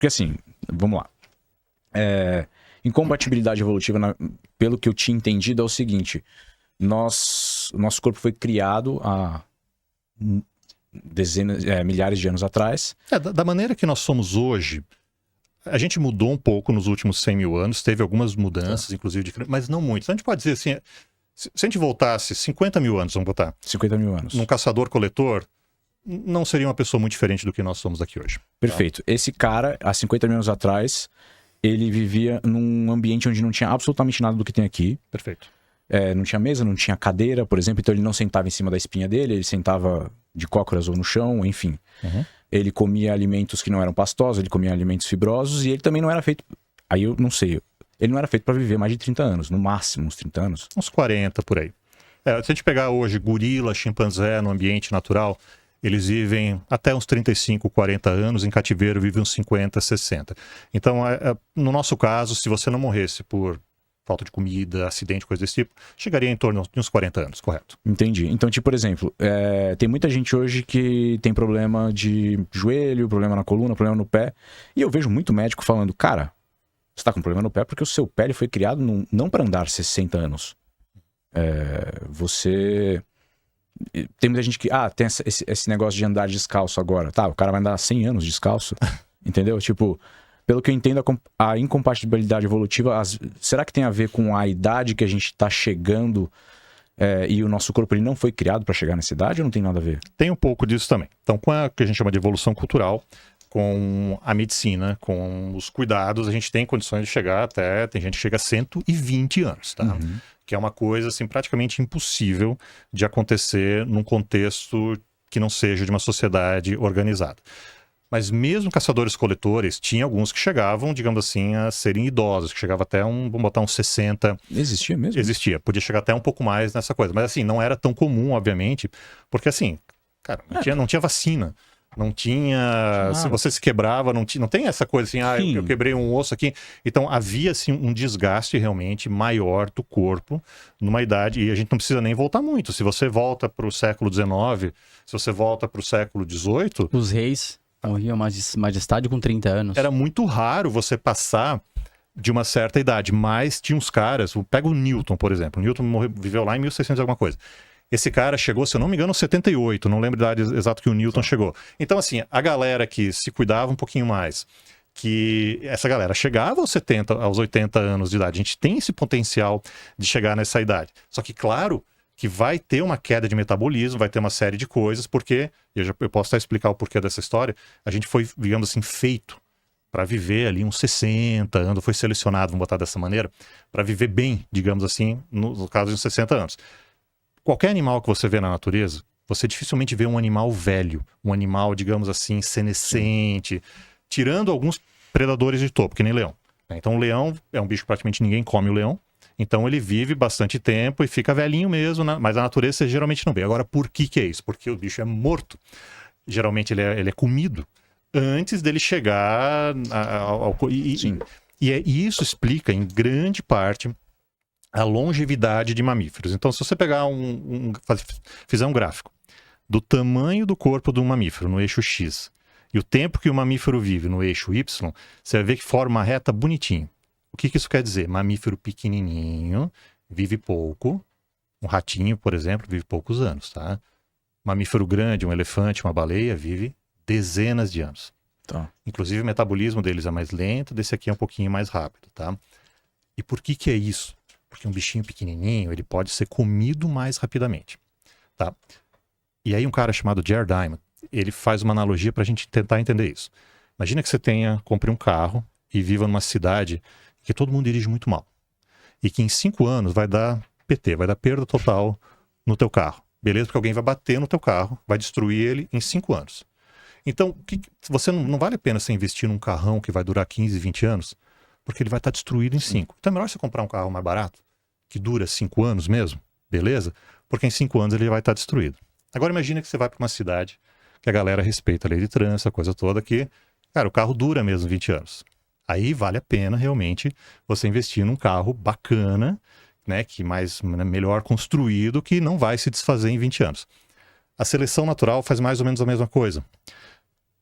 Porque assim, vamos lá. Incompatibilidade evolutiva, pelo que eu tinha entendido, é o seguinte. Nosso corpo foi criado há milhares de anos atrás. Da maneira que nós somos hoje, a gente mudou um pouco nos últimos 100 mil anos, teve algumas mudanças, inclusive, mas não muitas. A gente pode dizer assim, se a gente voltasse 50 mil anos, vamos botar. 50 mil anos. Num caçador-coletor, não seria uma pessoa muito diferente do que nós somos aqui hoje. Perfeito. Tá? Esse cara, há 50 mil anos atrás, ele vivia num ambiente onde não tinha absolutamente nada do que tem aqui. Perfeito. Não tinha mesa, não tinha cadeira, por exemplo, então ele não sentava em cima da espinha dele, ele sentava de cócoras ou no chão, enfim. Uhum. Ele comia alimentos que não eram pastosos, ele comia alimentos fibrosos e ele também não era feito... Aí eu não sei, ele não era feito para viver mais de 30 anos, no máximo uns 30 anos. Uns 40 por aí. Se a gente pegar hoje gorila, chimpanzé no ambiente natural, eles vivem até uns 35, 40 anos, em cativeiro vivem uns 50, 60. Então, no nosso caso, se você não morresse por falta de comida, acidente, coisa desse tipo, chegaria em torno de uns 40 anos, correto? Entendi. Então, tipo, por exemplo, tem muita gente hoje que tem problema de joelho, problema na coluna, problema no pé, e eu vejo muito médico falando, cara, você tá com problema no pé porque o seu pé ele foi criado não para andar 60 anos. Tem muita gente que, tem esse negócio de andar descalço agora, tá, o cara vai andar 100 anos descalço, entendeu? Tipo... Pelo que eu entendo, a incompatibilidade evolutiva, será que tem a ver com a idade que a gente está chegando e o nosso corpo ele não foi criado para chegar nessa idade ou não tem nada a ver? Tem um pouco disso também. Então, com a que a gente chama de evolução cultural, com a medicina, com os cuidados, a gente tem condições de chegar até... Tem gente que chega a 120 anos, tá? Uhum. Que é uma coisa, assim, praticamente impossível de acontecer num contexto que não seja de uma sociedade organizada. Mas mesmo caçadores-coletores, tinha alguns que chegavam, digamos assim, a serem idosos, que chegava até vamos botar uns 60. Existia mesmo? Existia, podia chegar até um pouco mais nessa coisa. Mas assim, não era tão comum, obviamente, porque assim, cara, não tinha vacina. Não tinha... Se você se quebrava, não tem essa coisa assim, eu quebrei um osso aqui. Então havia assim um desgaste realmente maior do corpo numa idade, e a gente não precisa nem voltar muito. Se você volta para o século XIX, se você volta para o século XVIII... Os reis... Morria majestade com 30 anos. Era muito raro você passar de uma certa idade, mas tinha uns caras... Pega o Newton, por exemplo. O Newton viveu lá em 1600 e alguma coisa. Esse cara chegou, se eu não me engano, aos 78. Não lembro da idade exata que o Newton chegou. Então, assim, a galera que se cuidava um pouquinho mais, que essa galera chegava aos 70, aos 80 anos de idade. A gente tem esse potencial de chegar nessa idade. Só que, claro... que vai ter uma queda de metabolismo, vai ter uma série de coisas, porque, eu posso até explicar o porquê dessa história, a gente foi, digamos assim, feito para viver ali uns 60 anos, foi selecionado, vamos botar dessa maneira, para viver bem, digamos assim, no caso de uns 60 anos. Qualquer animal que você vê na natureza, você dificilmente vê um animal velho, um animal, digamos assim, senescente, tirando alguns predadores de topo, que nem leão. Então o leão é um bicho que praticamente ninguém come o leão, então ele vive bastante tempo e fica velhinho mesmo, né? Mas a natureza você geralmente não vê. Agora, por que é isso? Porque o bicho é morto. Geralmente ele é comido antes dele chegar ao... E isso explica, em grande parte, a longevidade de mamíferos. Então, se você pegar fizer um gráfico do tamanho do corpo de um mamífero no eixo X e o tempo que o mamífero vive no eixo Y, você vai ver que forma uma reta bonitinho. O que isso quer dizer? Mamífero pequenininho, vive pouco. Um ratinho, por exemplo, vive poucos anos, tá? Mamífero grande, um elefante, uma baleia, vive dezenas de anos. Tá. Inclusive o metabolismo deles é mais lento, desse aqui é um pouquinho mais rápido, tá? E por que é isso? Porque um bichinho pequenininho, ele pode ser comido mais rapidamente, tá? E aí um cara chamado Jared Diamond, ele faz uma analogia para a gente tentar entender isso. Imagina que você compre um carro e viva numa cidade que todo mundo dirige muito mal. E que em 5 anos vai dar PT, vai dar perda total no teu carro. Beleza? Porque alguém vai bater no teu carro, vai destruir ele em 5 anos. Então, você não vale a pena você investir num carrão que vai durar 15, 20 anos, porque ele vai estar destruído em 5. Então é melhor você comprar um carro mais barato, que dura 5 anos mesmo, beleza? Porque em 5 anos ele vai estar destruído. Agora imagina que você vai para uma cidade que a galera respeita a lei de trânsito, a coisa toda, que, cara, o carro dura mesmo 20 anos. Aí vale a pena realmente você investir num carro bacana, né, que melhor construído, que não vai se desfazer em 20 anos. A seleção natural faz mais ou menos a mesma coisa.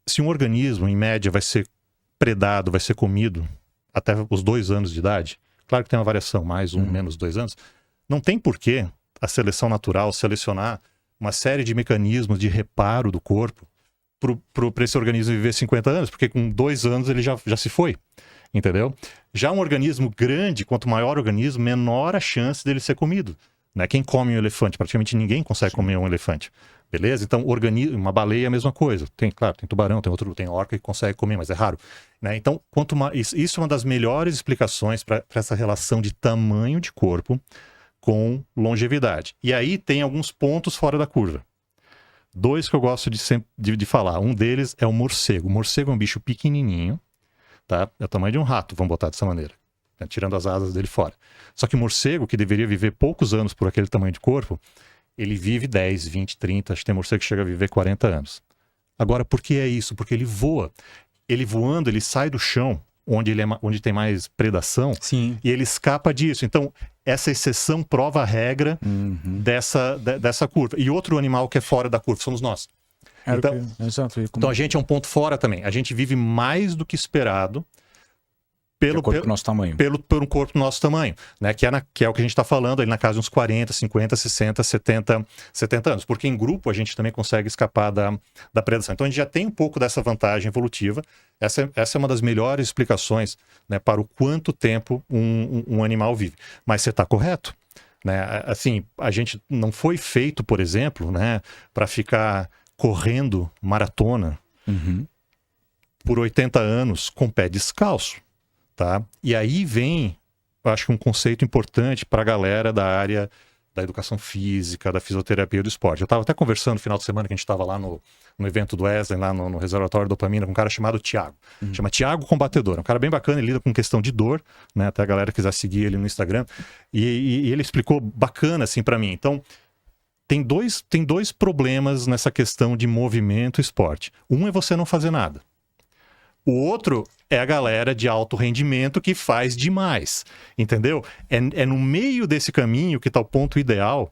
Se um organismo, em média, vai ser predado vai ser comido até os 2 anos de idade, claro que tem uma variação, mais 1, menos 2 anos, não tem porquê a seleção natural selecionar uma série de mecanismos de reparo do corpo para esse organismo viver 50 anos, porque com 2 anos ele já se foi, entendeu? Já um organismo grande, quanto maior o organismo, menor a chance dele ser comido. Né? Quem come um elefante? Praticamente ninguém consegue comer um elefante. Beleza? Então, uma baleia é a mesma coisa. Claro, tem tubarão, tem orca que consegue comer, mas é raro. Né? Então, isso é uma das melhores explicações para essa relação de tamanho de corpo com longevidade. E aí tem alguns pontos fora da curva. 2 que eu gosto de falar. Um deles é o morcego. O morcego é um bicho pequenininho, tá? É o tamanho de um rato, vamos botar dessa maneira. Né? Tirando as asas dele fora. Só que o morcego, que deveria viver poucos anos por aquele tamanho de corpo, ele vive 10, 20, 30, acho que tem morcego que chega a viver 40 anos. Agora, por que é isso? Porque ele voa. Ele voando, ele sai do chão, onde tem mais predação, Sim. e ele escapa disso. Então, essa exceção prova a regra dessa curva. E outro animal que é fora da curva somos nós. Então a gente é um ponto fora também. A gente vive mais do que esperado pelo corpo do nosso tamanho. Pelo corpo do nosso tamanho, né? Que é o que a gente está falando ali na casa de uns 40, 50, 60, 70 anos. Porque em grupo a gente também consegue escapar da predação. Então a gente já tem um pouco dessa vantagem evolutiva. Essa é uma das melhores explicações, né, para o quanto tempo um animal vive. Mas você está correto. Né? Assim, a gente não foi feito, por exemplo, né, para ficar correndo maratona por 80 anos com pé descalço. Tá? E aí vem, eu acho que um conceito importante para a galera da área da educação física, da fisioterapia e do esporte. Eu estava até conversando no final de semana que a gente estava lá no evento do Wesley, lá no Reservatório de Dopamina, com um cara chamado Thiago. Chama Thiago Combatedor. É um cara bem bacana, ele lida com questão de dor, né? Até a galera quiser seguir ele no Instagram. E ele explicou bacana assim para mim. Então, tem dois problemas nessa questão de movimento e esporte. Um é você não fazer nada. O outro é a galera de alto rendimento que faz demais, entendeu? É no meio desse caminho que está o ponto ideal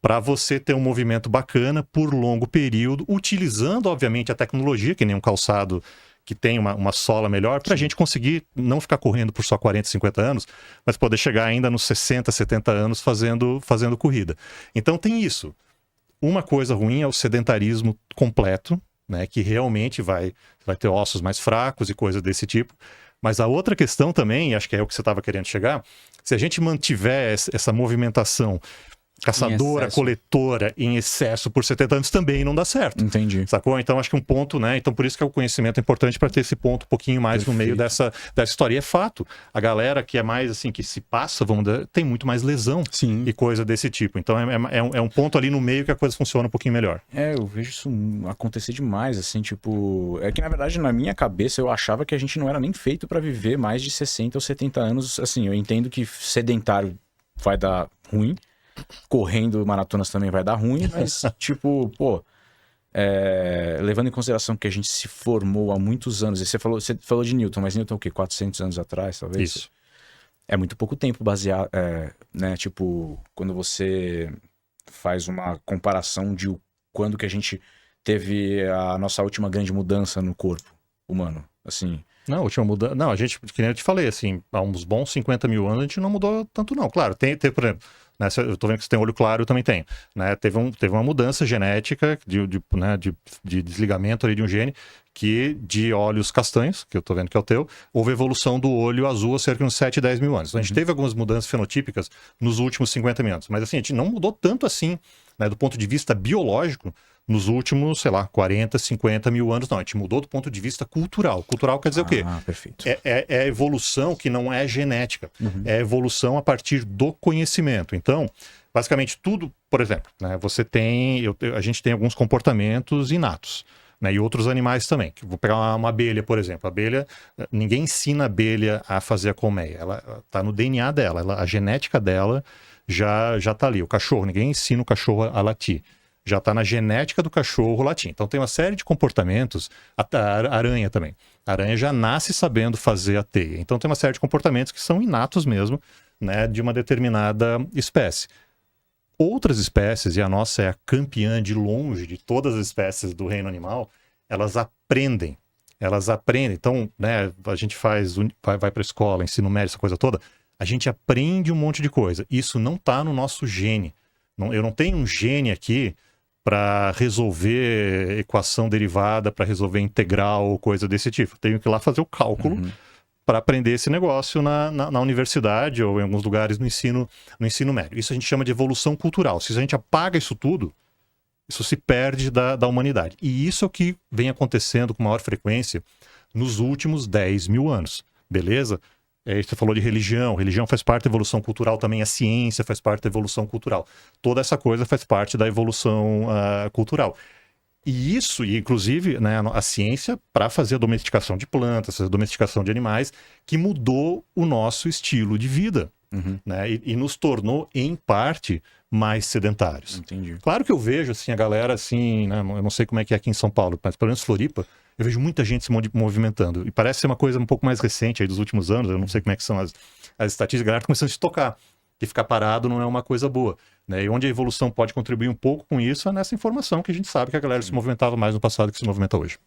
para você ter um movimento bacana por longo período, utilizando, obviamente, a tecnologia, que nem um calçado que tem uma sola melhor, para a gente conseguir não ficar correndo por só 40, 50 anos, mas poder chegar ainda nos 60, 70 anos fazendo corrida. Então tem isso. Uma coisa ruim é o sedentarismo completo, né, que realmente vai ter ossos mais fracos e coisas desse tipo. Mas a outra questão também, acho que é o que você estava querendo chegar, se a gente mantiver essa movimentação caçadora, coletora em excesso por 70 anos, também não dá certo. Entendi. Sacou? Então acho que um ponto, né? Então por isso que o conhecimento é importante para ter esse ponto um pouquinho mais no meio dessa história. E é fato, a galera que é mais assim, que se passa, tem muito mais lesão. Sim. E coisa desse tipo. Então é um ponto ali no meio que a coisa funciona um pouquinho melhor. Eu vejo isso acontecer demais, assim, tipo... É que, na verdade, na minha cabeça, eu achava que a gente não era nem feito para viver mais de 60 ou 70 anos. Assim, eu entendo que sedentário vai dar ruim, correndo maratonas também vai dar ruim, mas, tipo, levando em consideração que a gente se formou há muitos anos, e você falou de Newton, mas Newton o quê? 400 anos atrás, talvez? Isso. É muito pouco tempo baseado, né? Tipo, quando você faz uma comparação de quando que a gente teve a nossa última grande mudança no corpo humano, assim... Não, a última mudança... Não, a gente, que nem eu te falei, assim, há uns bons 50 mil anos a gente não mudou tanto não. Claro, tem por exemplo, né, eu tô vendo que você tem olho claro, eu também tenho. Né, teve uma mudança genética de desligamento ali de um gene que de olhos castanhos, que eu tô vendo que é o teu, houve evolução do olho azul há cerca de uns 7, 10 mil anos. Então a gente teve algumas mudanças fenotípicas nos últimos 50 mil anos. Mas assim, a gente não mudou tanto assim, né, do ponto de vista biológico, nos últimos, sei lá, 40, 50 mil anos, não. A gente mudou do ponto de vista cultural. Cultural quer dizer o quê? Perfeito. É a evolução que não é genética. É a evolução a partir do conhecimento. Então, basicamente tudo, por exemplo, né, a gente tem alguns comportamentos inatos. Né, e outros animais também. Vou pegar uma abelha, por exemplo. A abelha, ninguém ensina a abelha a fazer a colmeia. Ela está no DNA dela. A genética dela já está ali. O cachorro, ninguém ensina o cachorro a latir. Já está na genética do cachorro latir. Então tem uma série de comportamentos, a aranha também. A aranha já nasce sabendo fazer a teia. Então tem uma série de comportamentos que são inatos mesmo, né, de uma determinada espécie. Outras espécies, e a nossa é a campeã de longe de todas as espécies do reino animal, elas aprendem Elas aprendem. Então, né, a gente vai para a escola, ensino médio, essa coisa toda. A gente aprende um monte de coisa. Isso não está no nosso gene. Eu não tenho um gene aqui para resolver equação derivada, para resolver integral ou coisa desse tipo. Eu tenho que ir lá fazer o cálculo para aprender esse negócio na universidade ou em alguns lugares no ensino médio. Isso a gente chama de evolução cultural. Se a gente apaga isso tudo, isso se perde da humanidade. E isso é o que vem acontecendo com maior frequência nos últimos 10 mil anos. Beleza? Você falou de religião. Religião faz parte da evolução cultural também. A ciência faz parte da evolução cultural. Toda essa coisa faz parte da evolução cultural. E isso, e inclusive, né, a ciência para fazer a domesticação de plantas, a domesticação de animais, que mudou o nosso estilo de vida. Né, e nos tornou, em parte, mais sedentários. Entendi. Claro que eu vejo assim, a galera assim, né, eu não sei como é que é aqui em São Paulo, mas pelo menos Floripa, eu vejo muita gente se movimentando. E parece ser uma coisa um pouco mais recente aí dos últimos anos, eu não sei como é que são as estatísticas, a galera tá começando a se tocar. Que ficar parado não é uma coisa boa. Né? E onde a evolução pode contribuir um pouco com isso é nessa informação que a gente sabe que a galera se movimentava mais no passado que se movimenta hoje.